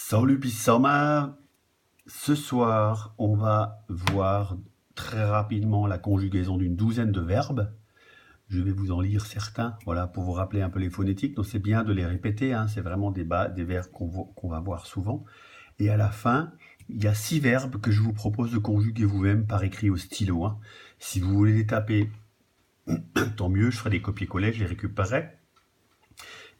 Salut Pissama, ce soir on va voir très rapidement la conjugaison d'une douzaine de verbes. Je vais vous en lire certains, voilà, pour vous rappeler un peu les phonétiques. Donc c'est bien de les répéter, hein, c'est vraiment des verbes qu'on va voir souvent. Et à la fin, il y a 6 verbes que je vous propose de conjuguer vous-même par écrit au stylo, hein. Si vous voulez les taper, tant mieux, je ferai des copier-coller, je les récupérerai.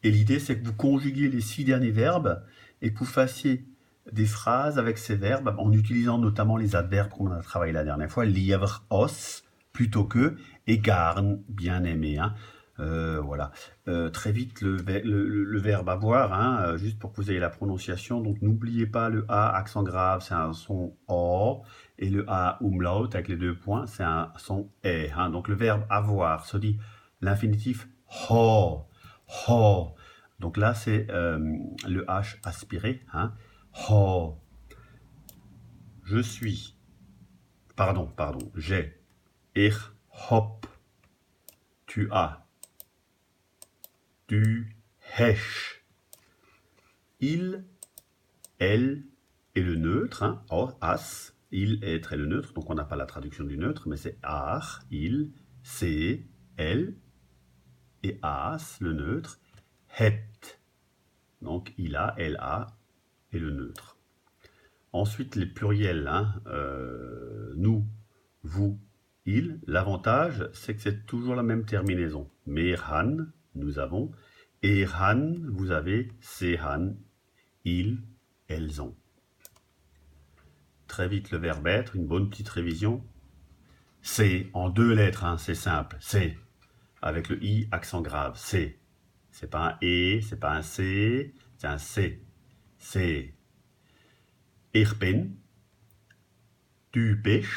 Et l'idée, c'est que vous conjuguiez les 6 derniers verbes et que vous fassiez des phrases avec ces verbes en utilisant notamment les adverbes qu'on a travaillé la dernière fois, lièvre, os, plutôt que, et garn, bien aimé, hein. Voilà. Très vite, le verbe avoir, hein, juste pour que vous ayez la prononciation. Donc, n'oubliez pas le A, accent grave, c'est un son O, et le A umlaut, avec les 2 points, c'est un son E, hein. Donc, le verbe avoir se dit l'infinitif ho. Ho. Donc là, c'est le H aspiré. Hein. Ho. Je suis. Pardon. J'ai. Ich hop. Tu as. Du hesch. Il, elle et le neutre. Hein. As. Il, être et le neutre. Donc on n'a pas la traduction du neutre, mais c'est ach, il, c'est, elle. Et as, le neutre. Het. Donc il a, elle a et le neutre. Ensuite, les pluriels, hein, nous, vous, il. L'avantage, c'est que c'est toujours la même terminaison. Mehan, nous avons. Erhan, vous avez. Sehan, ils, elles ont. Très vite, le verbe être, une bonne petite révision. C'est en 2 lettres, hein, c'est simple. C'est, avec le i, accent grave. C'est. C'est pas un et, c'est pas un c, c'est un c. C'est. Ich bin. Du bist.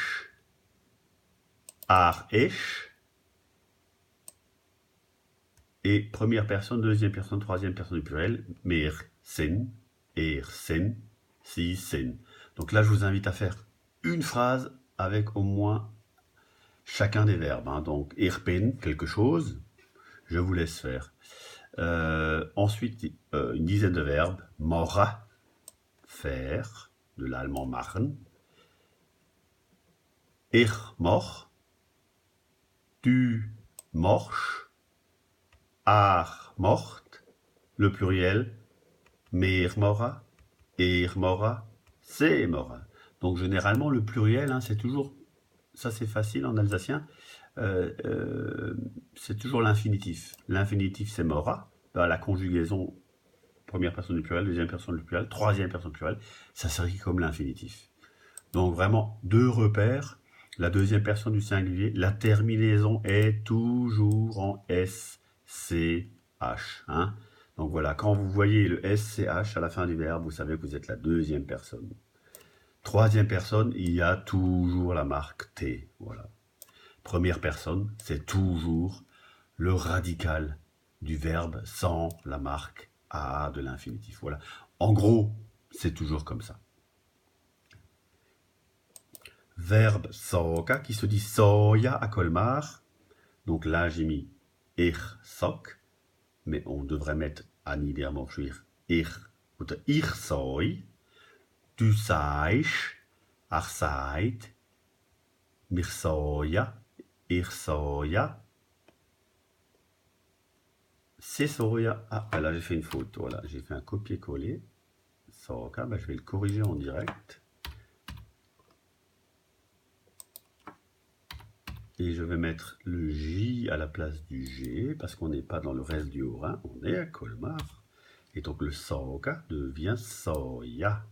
Ich. Et première personne, deuxième personne, troisième personne du pluriel, wir sind, sind, sie sind. Donc là, je vous invite à faire une phrase avec au moins chacun des verbes. Hein. Donc, ich bin, quelque chose, je vous laisse faire. Ensuite, une dizaine de verbes. Mora, faire, de l'allemand machen. Ich moch, tu mochst, ach mocht, le pluriel, mir mora, ir mora, c'est mora. Donc généralement le pluriel, hein, c'est toujours, ça c'est facile en alsacien, c'est toujours l'infinitif. L'infinitif c'est mora, dans la conjugaison première personne du pluriel, deuxième personne du pluriel, troisième personne du pluriel, ça s'écrit comme l'infinitif. Donc vraiment 2 repères. La deuxième personne du singulier, la terminaison est toujours en SCH. Hein. Donc voilà, quand vous voyez le SCH à la fin du verbe, vous savez que vous êtes la deuxième personne. Troisième personne, il y a toujours la marque T. Voilà. Première personne, c'est toujours le radical du verbe sans la marque A de l'infinitif. Voilà. En gros, c'est toujours comme ça. Verbe soka qui se dit soja à Colmar. Donc là, j'ai mis ich sok, mais on devrait mettre à Niedermorschwir ich oder ich soi. Du seist, ach seid, mir soja, ich soja. C'est soja. Ah, là j'ai fait une faute. Voilà, j'ai fait un copier-coller. Soka, je vais le corriger en direct. Et je vais mettre le J à la place du G, parce qu'on n'est pas dans le reste du Haut-Rhin, on est à Colmar. Et donc le soka devient soja.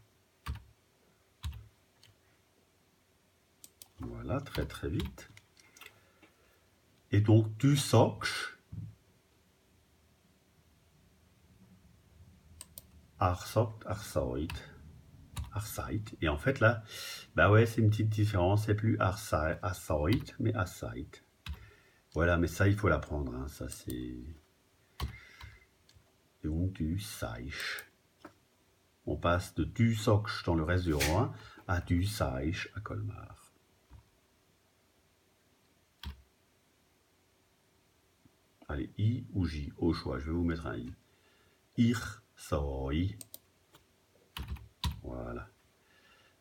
Voilà, très très vite. Et donc du soksch, arsokt, arsoit. Arsite. Et en fait là, bah ouais, c'est une petite différence, c'est plus Arsite, mais Arsite. Voilà, mais ça il faut l'apprendre, hein. Ça c'est... Donc du Seisch. On passe de du Soksch dans le reste du Rhin à du Seisch à Colmar. Allez, I ou J, au choix, je vais vous mettre un I. Ich soi. Voilà.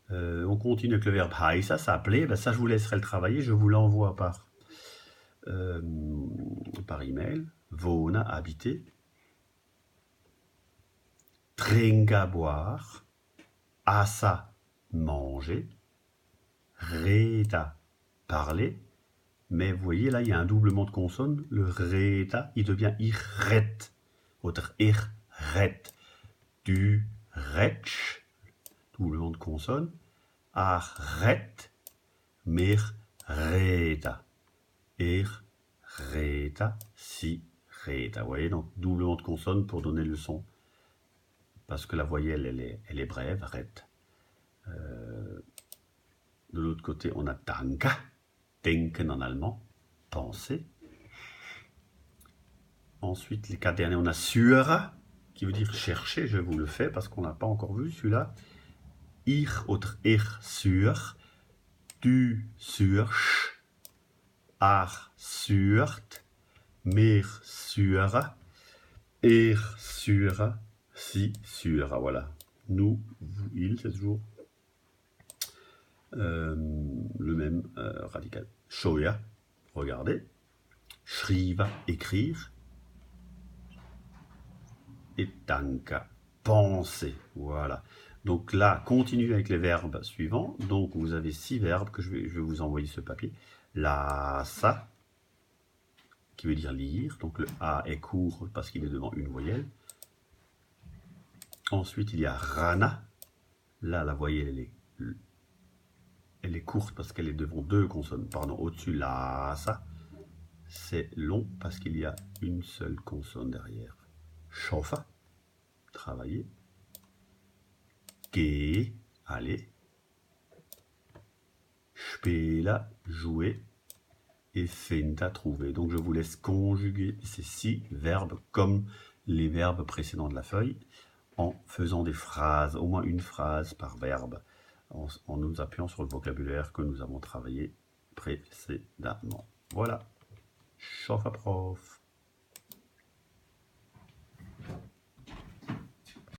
On continue avec le verbe haïsa, s'appeler. Ben ça, je vous laisserai le travailler. Je vous l'envoie par email. Vona, habiter. Tringa, boire. Asa, manger. Reta, parler. Mais vous voyez, là, il y a un doublement de consonne. Le reta, il devient irret. Autre irret. Du retsch, doublement de consonne. Arret, mir reta. Reta, si reta. Vous voyez, donc doublement de consonne pour donner le son. Parce que la voyelle, elle est brève, ret. De l'autre côté, on a tanka, denken en allemand, penser. Ensuite, les 4 derniers, on a suera, qui veut dire chercher. Je vous le fais parce qu'on n'a pas encore vu celui-là. Ir, autre ir, sur. Du, surch. Ar, suert. Mir, suera. Er, suera. Si, suera. Voilà. Nous, vous, il, c'est toujours le même radical. Shoya, regardez. Shriva, écrire. Et tanka, penser. Voilà. Donc là, continuez avec les verbes suivants. Donc vous avez 6 verbes que je vais vous envoyer ce papier. Lasa, qui veut dire lire. Donc le A est court parce qu'il est devant une voyelle. Ensuite, il y a rana. Là, la voyelle, elle est courte parce qu'elle est devant 2 consonnes. Pardon, au-dessus, lasa. C'est long parce qu'il y a une seule consonne derrière. Shofa, travailler. Geh, aller. Spela, jouer. Et fenta, trouver. Donc je vous laisse conjuguer ces 6 verbes comme les verbes précédents de la feuille en faisant des phrases, au moins une phrase par verbe, en nous appuyant sur le vocabulaire que nous avons travaillé précédemment. Voilà. Chauffe à prof.